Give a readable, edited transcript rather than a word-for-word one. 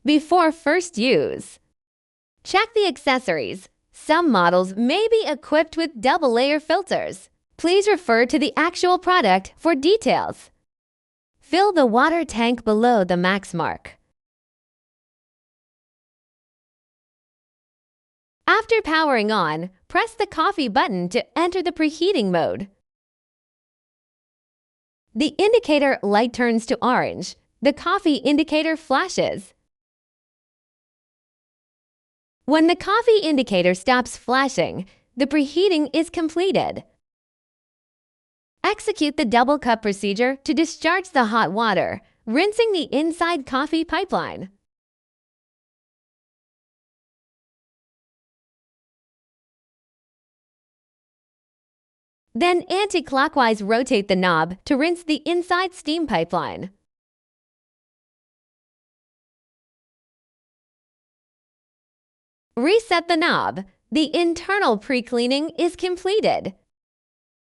Before first use, check the accessories. Some models may be equipped with double-layer filters. Please refer to the actual product for details. Fill the water tank below the max mark. After powering on, press the coffee button to enter the preheating mode. The indicator light turns to orange. The coffee indicator flashes. When the coffee indicator stops flashing, the preheating is completed. Execute the double cup procedure to discharge the hot water, rinsing the inside coffee pipeline. Then anti-clockwise rotate the knob to rinse the inside steam pipeline. Reset the knob. The internal pre-cleaning is completed.